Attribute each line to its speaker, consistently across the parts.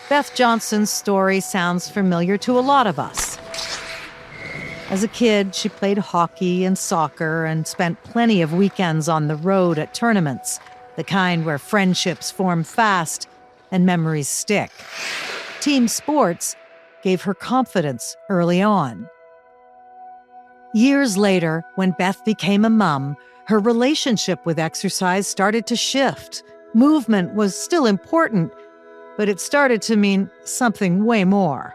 Speaker 1: Beth Johnston's story sounds familiar to a lot of us. As a kid, she played hockey and soccer and spent plenty of weekends on the road at tournaments, the kind where friendships form fast and memories stick. Team sports gave her confidence early on. Years later, when Beth became a mom, her relationship with exercise started to shift. Movement was still important, but it started to mean something way more.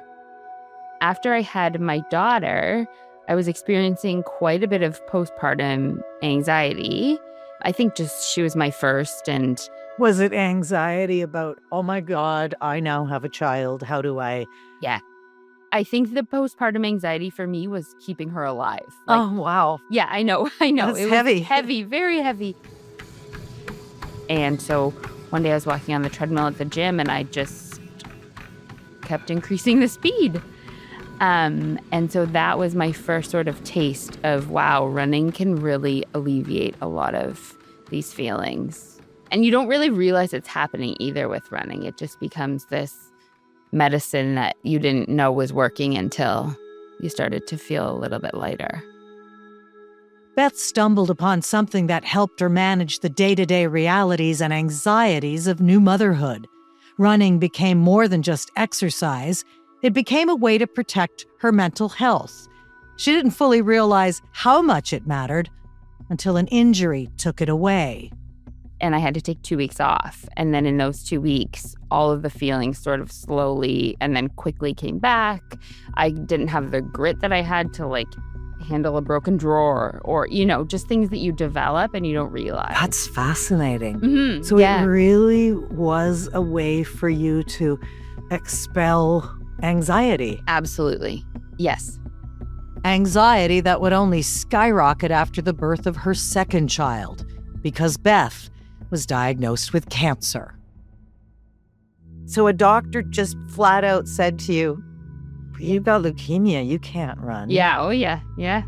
Speaker 2: After I had my daughter, I was experiencing quite a bit of postpartum anxiety. I think just she was my first, and
Speaker 1: Was it anxiety about, oh my God, I now have a child, how do I...
Speaker 2: yeah. I think the postpartum anxiety for me was keeping her alive.
Speaker 1: Oh, wow.
Speaker 2: Yeah, I know.
Speaker 1: That's
Speaker 2: It
Speaker 1: heavy.
Speaker 2: was heavy, very heavy. And so one day I was walking on the treadmill at the gym and I just kept increasing the speed. And so that was my first sort of taste of, wow, running can really alleviate a lot of these feelings. And you don't really realize it's happening either with running. It just becomes this medicine that you didn't know was working until you started to feel a little bit lighter.
Speaker 1: Beth stumbled upon something that helped her manage the day-to-day realities and anxieties of new motherhood. Running became more than just exercise. It became a way to protect her mental health. She didn't fully realize how much it mattered until an injury took it away.
Speaker 2: And I had to take 2 weeks off. And then in those 2 weeks, all of the feelings sort of slowly and then quickly came back. I didn't have the grit that I had to handle a broken drawer or, just things that you develop and you don't realize.
Speaker 1: That's fascinating.
Speaker 2: Mm-hmm.
Speaker 1: So It really was a way for you to expel anxiety.
Speaker 2: Absolutely. Yes.
Speaker 1: Anxiety that would only skyrocket after the birth of her second child, because Beth was diagnosed with cancer. So a doctor just flat out said to you, you've got leukemia, you can't run.
Speaker 2: Yeah, oh yeah, yeah.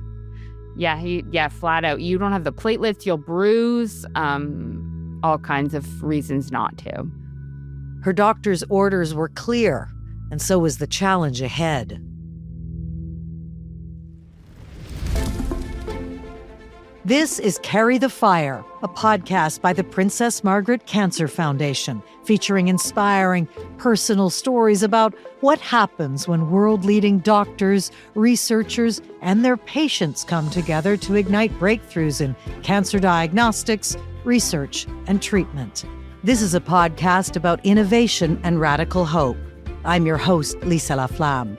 Speaker 2: Yeah, flat out. You don't have the platelets, you'll bruise, all kinds of reasons not to.
Speaker 1: Her doctor's orders were clear, and so was the challenge ahead. This is Carry the Fire, a podcast by the Princess Margaret Cancer Foundation, featuring inspiring personal stories about what happens when world-leading doctors, researchers, and their patients come together to ignite breakthroughs in cancer diagnostics, research, and treatment. This is a podcast about innovation and radical hope. I'm your host, Lisa Laflamme.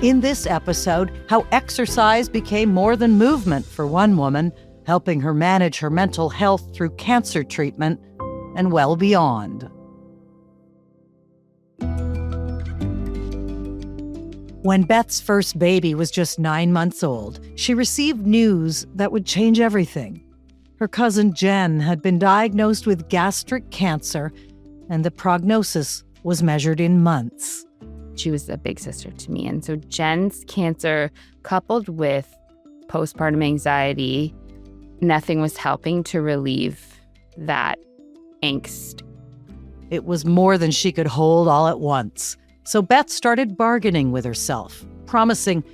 Speaker 1: In this episode, how exercise became more than movement for one woman, helping her manage her mental health through cancer treatment and well beyond. When Beth's first baby was just 9 months old, she received news that would change everything. Her cousin Jen had been diagnosed with gastric cancer, and the prognosis was measured in months.
Speaker 2: She was a big sister to me. And so Jen's cancer, coupled with postpartum anxiety, nothing was helping to relieve that angst.
Speaker 1: It was more than she could hold all at once. So Beth started bargaining with herself, promising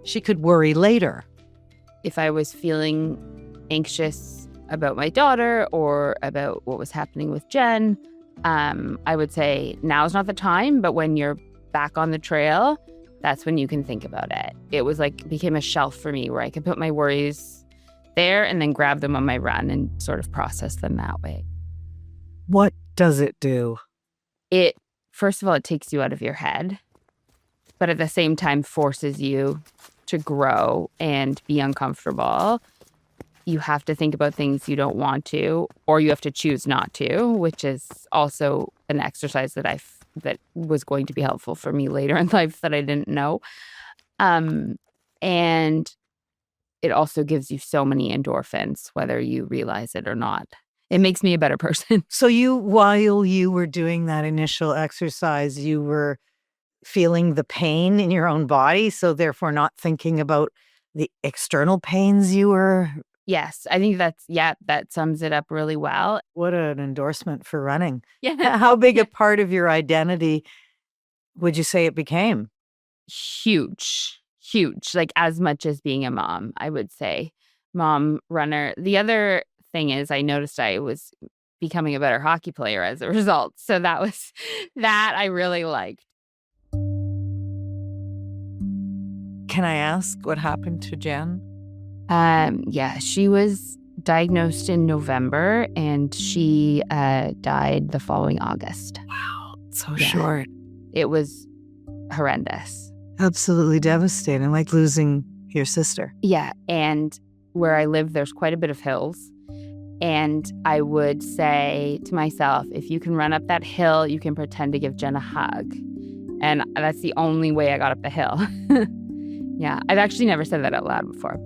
Speaker 1: she could worry later.
Speaker 2: If I was feeling anxious about my daughter or about what was happening with Jen, I would say, now's not the time, but when you're back on the trail, that's when you can think about it. It was became a shelf for me where I could put my worries there and then grab them on my run and sort of process them that way.
Speaker 1: What does it do?
Speaker 2: First of all, it takes you out of your head, but at the same time forces you to grow and be uncomfortable. You have to think about things you don't want to, or you have to choose not to, which is also an exercise that was going to be helpful for me later in life that I didn't know. And it also gives you so many endorphins, whether you realize it or not. It makes me a better person.
Speaker 1: So while you were doing that initial exercise, you were feeling the pain in your own body, so therefore not thinking about the external pains you were
Speaker 2: Yes, I think that sums it up really well.
Speaker 1: What an endorsement for running.
Speaker 2: Yeah.
Speaker 1: How big a part of your identity would you say it became?
Speaker 2: Huge, huge, like as much as being a mom, I would say. Mom, runner. The other thing is I noticed I was becoming a better hockey player as a result. So that was that I really liked.
Speaker 1: Can I ask what happened to Jen?
Speaker 2: Yeah, she was diagnosed in November and she died the following August.
Speaker 1: Wow, so
Speaker 2: Yeah.
Speaker 1: short.
Speaker 2: It was horrendous.
Speaker 1: Absolutely devastating, like losing your sister.
Speaker 2: Yeah, and where I live, there's quite a bit of hills. And I would say to myself, if you can run up that hill, you can pretend to give Jen a hug. And that's the only way I got up the hill. Yeah, I've actually never said that out loud before.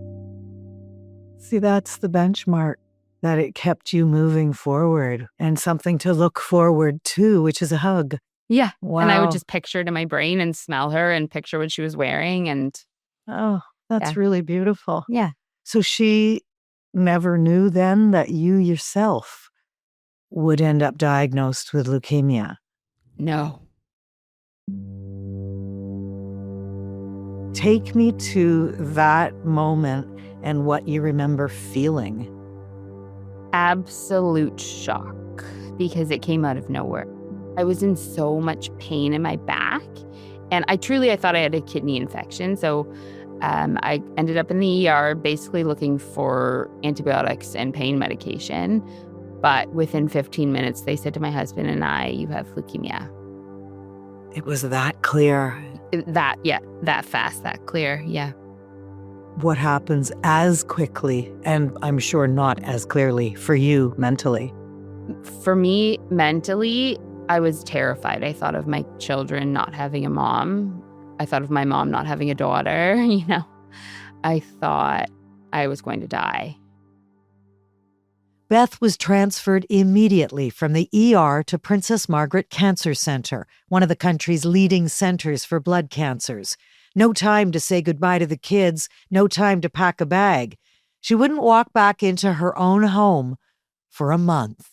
Speaker 1: See, that's the benchmark, that it kept you moving forward and something to look forward to, which is a hug.
Speaker 2: Yeah.
Speaker 1: Wow.
Speaker 2: And I would just picture it in my brain and smell her and picture what she was wearing. And
Speaker 1: Oh, that's
Speaker 2: Yeah.
Speaker 1: really beautiful.
Speaker 2: yeah,
Speaker 1: So she never knew then that you yourself would end up diagnosed with leukemia.
Speaker 2: no.
Speaker 1: Take me to that moment and what you remember feeling.
Speaker 2: Absolute shock because it came out of nowhere. I was in so much pain in my back and I thought I had a kidney infection. So I ended up in the ER basically looking for antibiotics and pain medication. But within 15 minutes, they said to my husband and I, you have leukemia.
Speaker 1: It was that clear.
Speaker 2: That fast, that clear. Yeah.
Speaker 1: What happens as quickly, and I'm sure not as clearly for you mentally?
Speaker 2: For me, mentally, I was terrified. I thought of my children not having a mom. I thought of my mom not having a daughter, I thought I was going to die.
Speaker 1: Beth was transferred immediately from the ER to Princess Margaret Cancer Center, one of the country's leading centers for blood cancers. No time to say goodbye to the kids, no time to pack a bag. She wouldn't walk back into her own home for a month.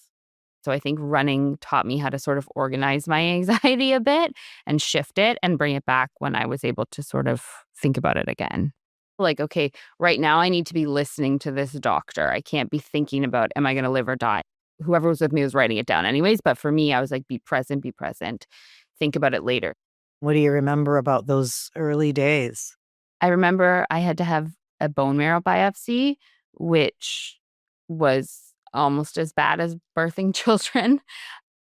Speaker 2: So I think running taught me how to sort of organize my anxiety a bit and shift it and bring it back when I was able to sort of think about it again. Like, okay, right now I need to be listening to this doctor. I can't be thinking about, am I going to live or die? Whoever was with me was writing it down anyways. But for me, I was like, be present, think about it later.
Speaker 1: What do you remember about those early days?
Speaker 2: I remember I had to have a bone marrow biopsy, which was almost as bad as birthing children.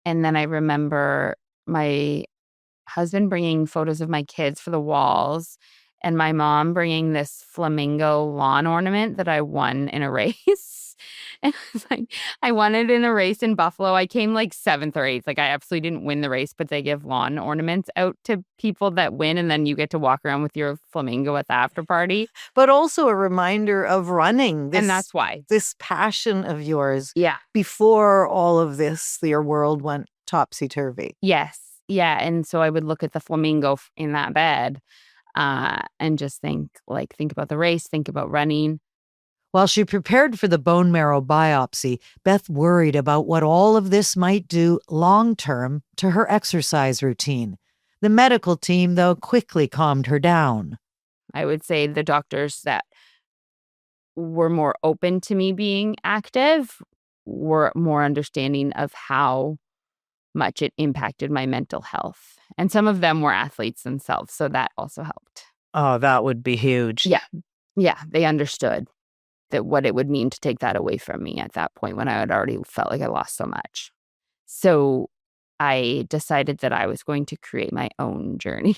Speaker 2: And then I remember my husband bringing photos of my kids for the walls and my mom bringing this flamingo lawn ornament that I won in a race. And I was like, I won it in a race in Buffalo. I came like 7th or 8th. Like I absolutely didn't win the race, but they give lawn ornaments out to people that win. And then you get to walk around with your flamingo at the after party.
Speaker 1: But also a reminder of running.
Speaker 2: And that's why.
Speaker 1: This passion of yours.
Speaker 2: Yeah.
Speaker 1: Before all of this, your world went topsy-turvy.
Speaker 2: Yes. Yeah. And so I would look at the flamingo in that bed and just think about the race, think about running.
Speaker 1: While she prepared for the bone marrow biopsy, Beth worried about what all of this might do long-term to her exercise routine. The medical team, though, quickly calmed her down.
Speaker 2: I would say the doctors that were more open to me being active were more understanding of how much it impacted my mental health. And some of them were athletes themselves, so that also helped.
Speaker 1: Oh, that would be huge.
Speaker 2: Yeah. Yeah, they understood that what it would mean to take that away from me at that point when I had already felt like I lost so much. So I decided that I was going to create my own journey.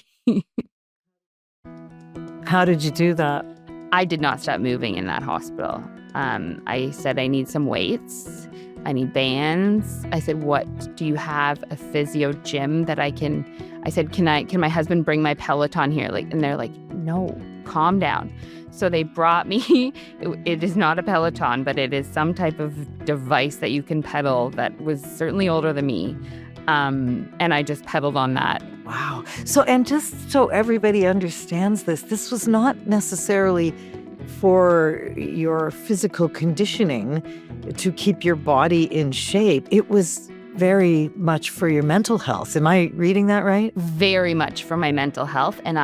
Speaker 1: How did you do that?
Speaker 2: I did not stop moving in that hospital. I said, I need some weights. I need bands. I said, what, do you have a physio gym that I said, can my husband bring my Peloton here? And they're like, no, calm down. So they brought me, it is not a Peloton, but it is some type of device that you can pedal that was certainly older than me. And I just pedaled on that.
Speaker 1: Wow. So, and just so everybody understands this was not necessarily for your physical conditioning to keep your body in shape. It was very much for your mental health. Am I reading that right?
Speaker 2: Very much for my mental health. And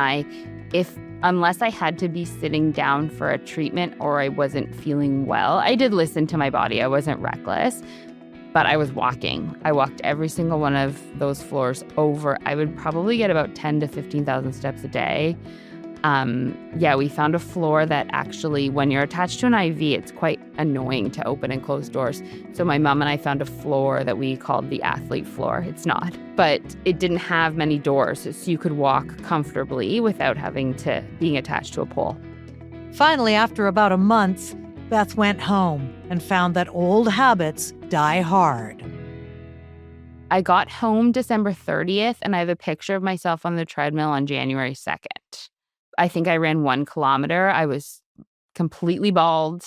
Speaker 2: unless I had to be sitting down for a treatment or I wasn't feeling well, I did listen to my body. I wasn't reckless, but I was walking. I walked every single one of those floors over. I would probably get about 10 to 15,000 steps a day. We found a floor that actually, when you're attached to an IV, it's quite annoying to open and close doors. So my mom and I found a floor that we called the athlete floor. It's not, but it didn't have many doors, so you could walk comfortably without being attached to a pole.
Speaker 1: Finally, after about a month, Beth went home and found that old habits die hard.
Speaker 2: I got home December 30th, and I have a picture of myself on the treadmill on January 2nd. I think I ran 1 kilometer. I was completely bald.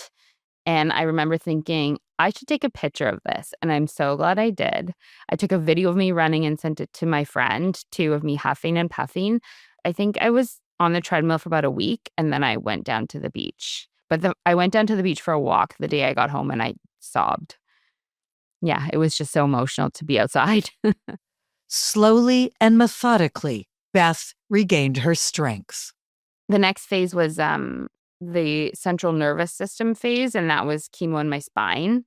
Speaker 2: And I remember thinking, I should take a picture of this. And I'm so glad I did. I took a video of me running and sent it to my friend, 2 of me huffing and puffing. I think I was on the treadmill for about a week. And then I went down to the beach. But I went down to the beach for a walk the day I got home and I sobbed. Yeah, it was just so emotional to be outside.
Speaker 1: Slowly and methodically, Beth regained her strength.
Speaker 2: The next phase was the central nervous system phase, and that was chemo in my spine.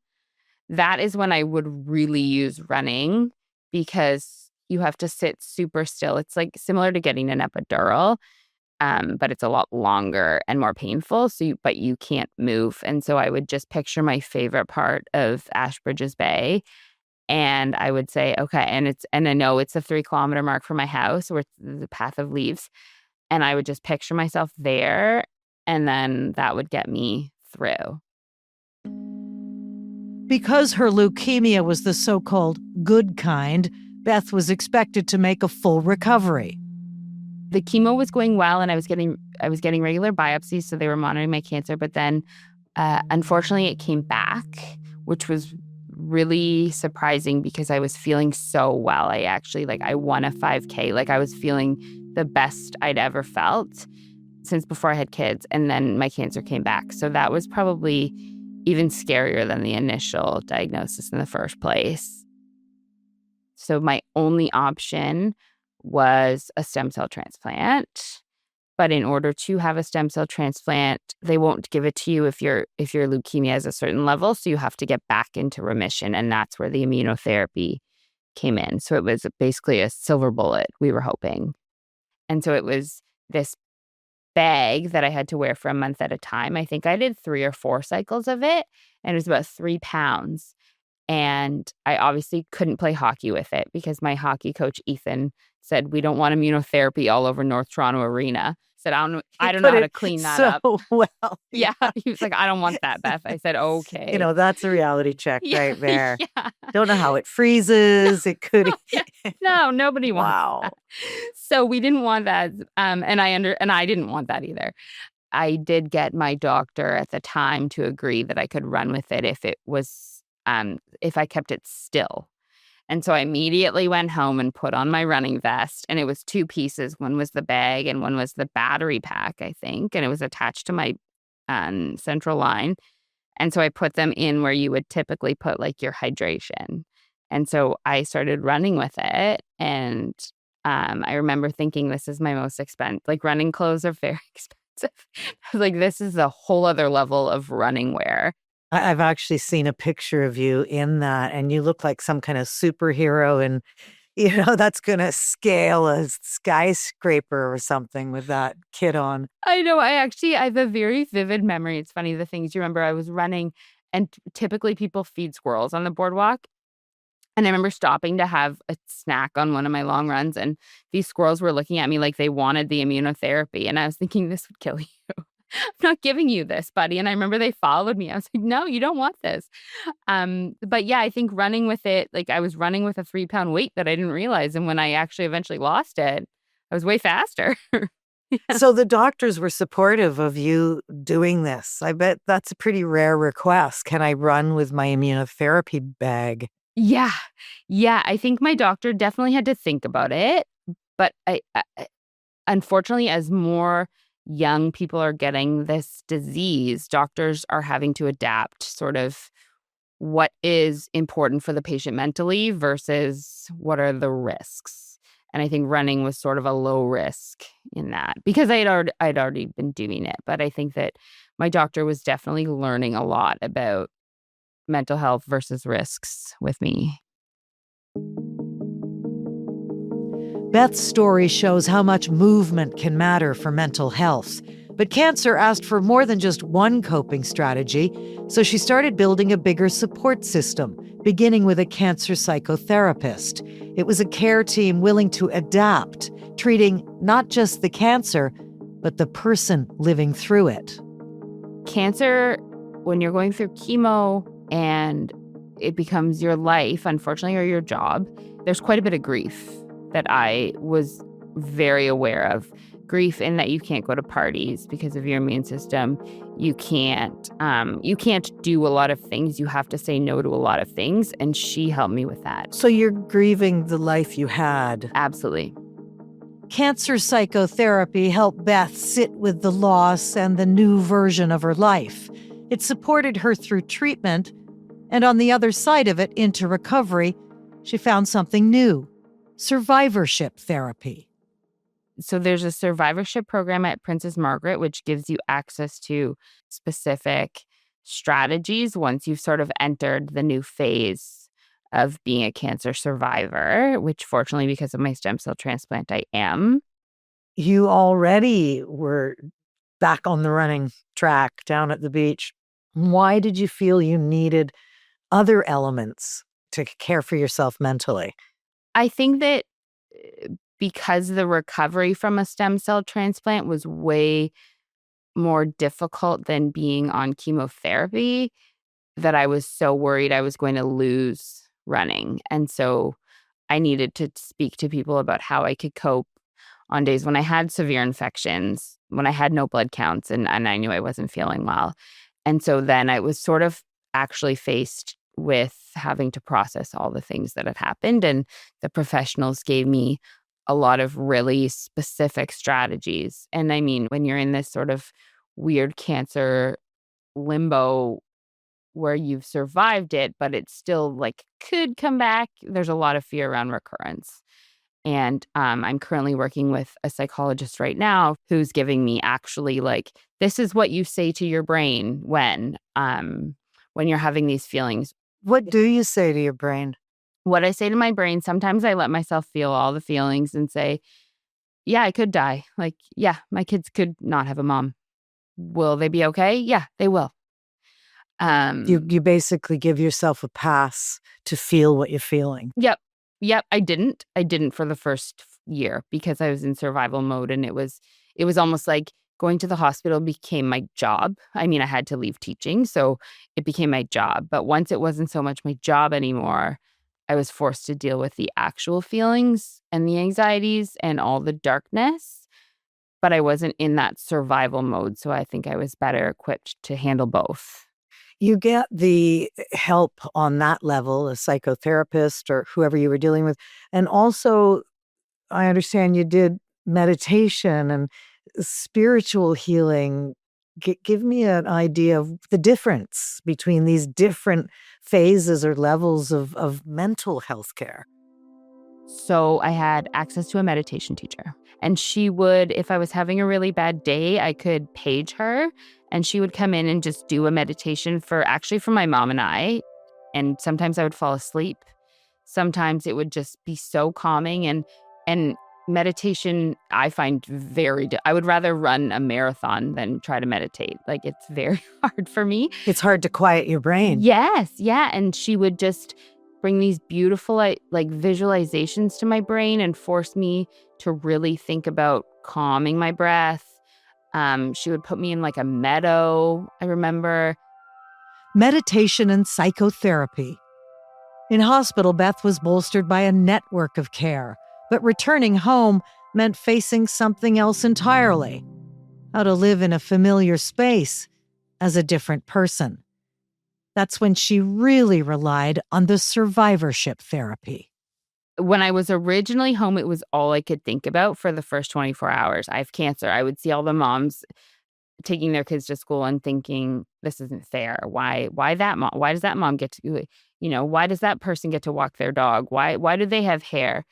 Speaker 2: That is when I would really use running because you have to sit super still. It's like similar to getting an epidural, but it's a lot longer and more painful. But you can't move. And so I would just picture my favorite part of Ashbridges Bay, and I would say, okay, and I know it's a 3-kilometer mark from my house where the path of leaves. And I would just picture myself there, and then that would get me through.
Speaker 1: Because her leukemia was the so-called good kind, Beth was expected to make a full recovery.
Speaker 2: The chemo was going well, and I was getting regular biopsies, so they were monitoring my cancer. But then, unfortunately, it came back, which was really surprising because I was feeling so well. I won a 5K. I was feeling the best I'd ever felt since before I had kids. And then my cancer came back. So that was probably even scarier than the initial diagnosis in the first place. So my only option was a stem cell transplant. But in order to have a stem cell transplant, they won't give it to you if your leukemia is a certain level. So you have to get back into remission. And that's where the immunotherapy came in. So it was basically a silver bullet, we were hoping. And so it was this bag that I had to wear for a month at a time. I think I did 3 or 4 cycles of it, and it was about 3 pounds. And I obviously couldn't play hockey with it because my hockey coach, Ethan, said, we don't want immunotherapy all over North Toronto Arena. I said, I don't know how to clean that up.
Speaker 1: Well,
Speaker 2: yeah. He was like, I don't want that, Beth. I said, okay.
Speaker 1: That's a reality check right there.
Speaker 2: Yeah.
Speaker 1: Don't know how it freezes. It could.
Speaker 2: No, nobody wants
Speaker 1: Wow.
Speaker 2: that. So we didn't want that. And I didn't want that either. I did get my doctor at the time to agree that I could run with it if I kept it still. And so I immediately went home and put on my running vest, and it was 2 pieces. One was the bag and one was the battery pack, I think, and it was attached to my central line. And so I put them in where you would typically put your hydration. And so I started running with it, and I remember thinking, this is my most expensive. Running clothes are very expensive. I was like, this is a whole other level of running wear.
Speaker 1: I've actually seen a picture of you in that, and you look like some kind of superhero, and that's going to scale a skyscraper or something with that kit on.
Speaker 2: I know. I have a very vivid memory. It's funny, the things you remember. I was running, and typically people feed squirrels on the boardwalk. And I remember stopping to have a snack on one of my long runs, and these squirrels were looking at me like they wanted the immunotherapy. And I was thinking, this would kill you. I'm not giving you this, buddy. And I remember they followed me. I was like, no, you don't want this. But yeah, I think running with it, I was running with a 3-pound weight that I didn't realize. And when I actually eventually lost it, I was way faster. Yeah.
Speaker 1: So the doctors were supportive of you doing this. I bet that's a pretty rare request. Can I run with my immunotherapy bag?
Speaker 2: Yeah. Yeah. I think my doctor definitely had to think about it. But I unfortunately, as more young people are getting this disease, doctors are having to adapt sort of what is important for the patient mentally versus what are the risks. And I think running was sort of a low risk in that because I'd already been doing it. But I think that my doctor was definitely learning a lot about mental health versus risks with me.
Speaker 1: Beth's story shows how much movement can matter for mental health. But cancer asked for more than just one coping strategy, so she started building a bigger support system, beginning with a cancer psychotherapist. It was a care team willing to adapt, treating not just the cancer, but the person living through it.
Speaker 2: Cancer, when you're going through chemo and it becomes your life, unfortunately, or your job, there's quite a bit of grief that I was very aware of. Grief in that you can't go to parties because of your immune system. You can't do a lot of things. You have to say no to a lot of things. And she helped me with that.
Speaker 1: So you're grieving the life you had.
Speaker 2: Absolutely.
Speaker 1: Cancer psychotherapy helped Beth sit with the loss and the new version of her life. It supported her through treatment, and on the other side of it, into recovery, she found something new: survivorship therapy.
Speaker 2: So there's a survivorship program at Princess Margaret, which gives you access to specific strategies once you've sort of entered the new phase of being a cancer survivor, which fortunately, because of my stem cell transplant, I am.
Speaker 1: You already were back on the running track down at the beach. Why did you feel you needed other elements to care for yourself mentally?
Speaker 2: I think that because the recovery from a stem cell transplant was way more difficult than being on chemotherapy, that I was so worried I was going to lose running. And so I needed to speak to people about how I could cope on days when I had severe infections, when I had no blood counts, and I knew I wasn't feeling well. And so then I was sort of actually faced with having to process all the things that had happened. And the professionals gave me a lot of really specific strategies. And I mean, when you're in this sort of weird cancer limbo where you've survived it, but it still like could come back, there's a lot of fear around recurrence. And I'm currently working with a psychologist right now who's giving me actually like, this is what you say to your brain when you're having these feelings.
Speaker 1: What do you say to your brain?
Speaker 2: What I say to my brain, sometimes I let myself feel all the feelings and say, yeah, I could die. Like, yeah, my kids could not have a mom. Will they be okay? Yeah, they will.
Speaker 1: You basically give yourself a pass to feel what you're feeling.
Speaker 2: Yep. I didn't for the first year because I was in survival mode, and it was almost like going to the hospital became my job. I mean, I had to leave teaching, so it became my job. But once it wasn't so much my job anymore, I was forced to deal with the actual feelings and the anxieties and all the darkness. But I wasn't in that survival mode, so I think I was better equipped to handle both.
Speaker 1: You get the help on that level, a psychotherapist or whoever you were dealing with. And also, I understand you did meditation and spiritual healing. Give me an idea of the difference between these different phases or levels of mental health care.
Speaker 2: So I had access to a meditation teacher, and she would, if I was having a really bad day, I could page her, and she would come in and just do a meditation for my mom and I. And sometimes I would fall asleep. Sometimes it would just be so calming, and meditation I find I would rather run a marathon than try to meditate. Like, it's very hard for me.
Speaker 1: It's hard to quiet your brain.
Speaker 2: Yes, yeah, and she would just bring these beautiful like visualizations to my brain and force me to really think about calming my breath. She would put me in like a meadow, I remember.
Speaker 1: Meditation and psychotherapy. In hospital, Beth was bolstered by a network of care, but returning home meant facing something else entirely: how to live in a familiar space as a different person. That's when she really relied on the survivorship therapy.
Speaker 2: when I was originally home, it was all I could think about for the first 24 hours. I have cancer. I would see all the moms taking their kids to school and thinking, this isn't fair. Why that mom? Why does that mom get to, why does that person get to walk their dog? Why do they have hair?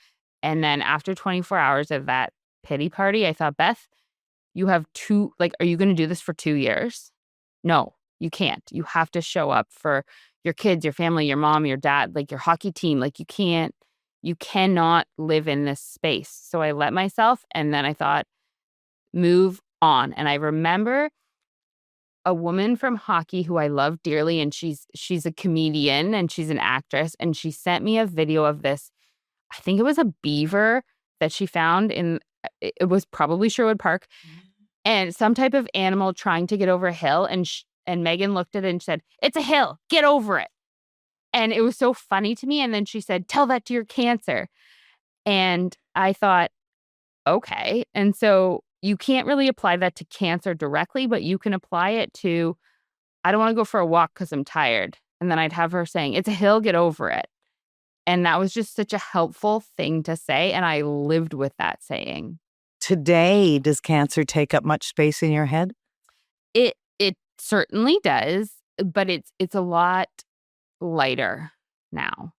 Speaker 2: And then after 24 hours of that pity party, I thought, Beth, you have are you going to do this for 2 years? No, you can't. You have to show up for your kids, your family, your mom, your dad, like your hockey team. Like you cannot live in this space. So I let myself, and then I thought, move on. And I remember a woman from hockey who I love dearly, and she's a comedian and she's an actress, and she sent me a video of this. I think it was a beaver that she found it was probably Sherwood Park, and some type of animal trying to get over a hill. And Megan looked at it and said, "It's a hill. Get over it." And it was so funny to me. And then she said, "Tell that to your cancer." And I thought, okay. And so you can't really apply that to cancer directly, but you can apply it to, I don't want to go for a walk because I'm tired. And then I'd have her saying, "It's a hill. Get over it." And that was just such a helpful thing to say. And I lived with that saying.
Speaker 1: Today, does cancer take up much space in your head?
Speaker 2: It certainly does, but it's a lot lighter now.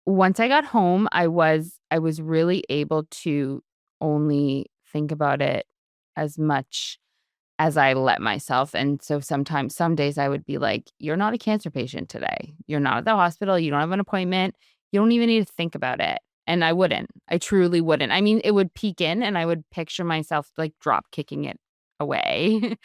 Speaker 2: Once I got home, I was really able to only think about it as much as I let myself. And so sometimes, some days I would be like, "You're not a cancer patient today. You're not at the hospital. You don't have an appointment. You don't even need to think about it." And I wouldn't. I truly wouldn't. I mean, it would peek in and I would picture myself like drop kicking it away.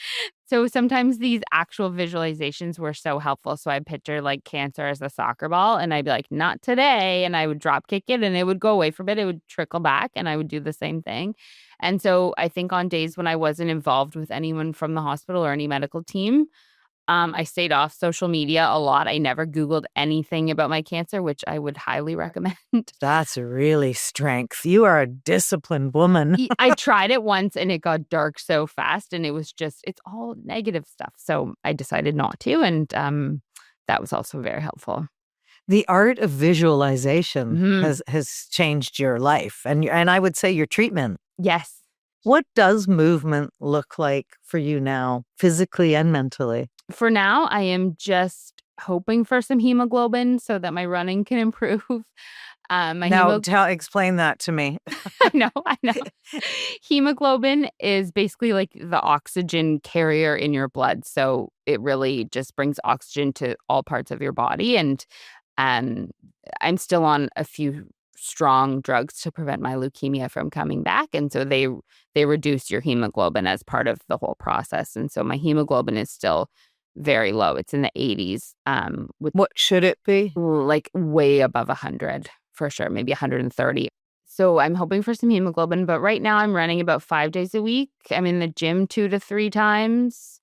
Speaker 2: So sometimes these actual visualizations were so helpful. So I picture like cancer as a soccer ball, and I'd be like, "Not today." And I would drop kick it and it would go away for a bit. It would trickle back and I would do the same thing. And so I think on days when I wasn't involved with anyone from the hospital or any medical team, I stayed off social media a lot. I never Googled anything about my cancer, which I would highly recommend.
Speaker 1: That's really strength. You are a disciplined woman.
Speaker 2: I tried it once and it got dark so fast, and it's all negative stuff. So I decided not to. And that was also very helpful.
Speaker 1: The art of visualization
Speaker 2: Mhm.
Speaker 1: has changed your life and I would say your treatment.
Speaker 2: Yes.
Speaker 1: What does movement look like for you now, physically and mentally?
Speaker 2: For now, I am just hoping for some hemoglobin so that my running can improve.
Speaker 1: Explain that to me.
Speaker 2: I know. Hemoglobin is basically like the oxygen carrier in your blood. So it really just brings oxygen to all parts of your body. And I'm still on a few strong drugs to prevent my leukemia from coming back. And so they reduce your hemoglobin as part of the whole process. And so my hemoglobin is still very low. It's in the 80s.
Speaker 1: What should it be?
Speaker 2: Like way above 100 for sure, maybe 130. So I'm hoping for some hemoglobin, but right now I'm running about 5 days a week. I'm in the gym 2 to 3 times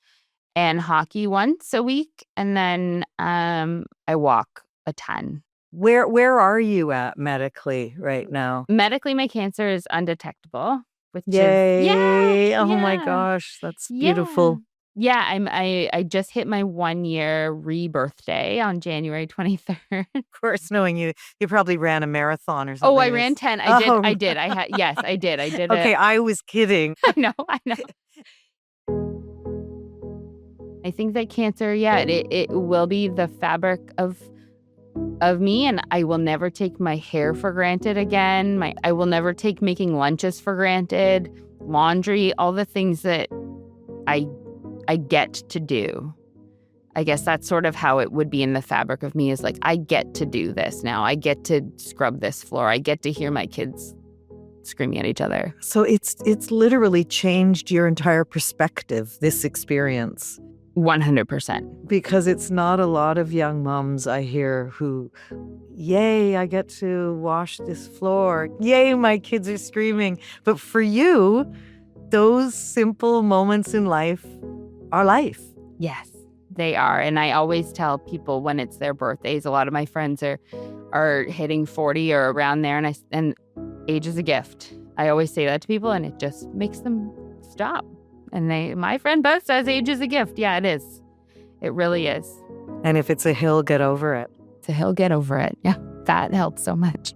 Speaker 2: and hockey once a week. And then I walk a ton.
Speaker 1: Where are you at medically right now?
Speaker 2: Medically, my cancer is undetectable, which
Speaker 1: Yay.
Speaker 2: is
Speaker 1: Oh my gosh, that's beautiful.
Speaker 2: Yeah, I just hit my 1-year rebirthday on January 23rd.
Speaker 1: Of course, knowing you probably ran a marathon or something.
Speaker 2: Oh, I ran 10. I did. Yes, I did. I did.
Speaker 1: Okay, I was kidding.
Speaker 2: I know. I think that cancer, it will be the fabric of me, and I will never take my hair for granted again. I will never take making lunches for granted, laundry, all the things that I get to do. I guess that's sort of how it would be in the fabric of me, is like, I get to do this now. I get to scrub this floor. I get to hear my kids screaming at each other.
Speaker 1: So it's literally changed your entire perspective, this experience.
Speaker 2: 100%.
Speaker 1: Because it's not a lot of young moms I hear who, yay, I get to wash this floor. Yay, my kids are screaming. But for you, those simple moments in life are life.
Speaker 2: Yes, they are. And I always tell people when it's their birthdays, a lot of my friends are hitting 40 or around there, and age is a gift. I always say that to people, and it just makes them stop. And my friend Beth says age is a gift. Yeah, it is. It really is.
Speaker 1: And if it's a hill, get over it.
Speaker 2: It's a hill, get over it. Yeah, that helps so much.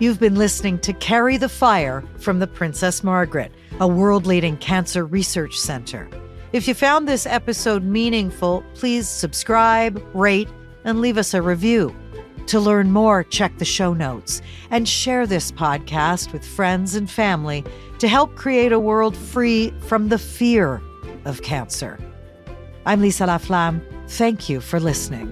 Speaker 1: You've been listening to Carry the Fire from the Princess Margaret, a world-leading cancer research center. If you found this episode meaningful, please subscribe, rate, and leave us a review. To learn more, check the show notes and share this podcast with friends and family to help create a world free from the fear of cancer. I'm Lisa Laflamme. Thank you for listening.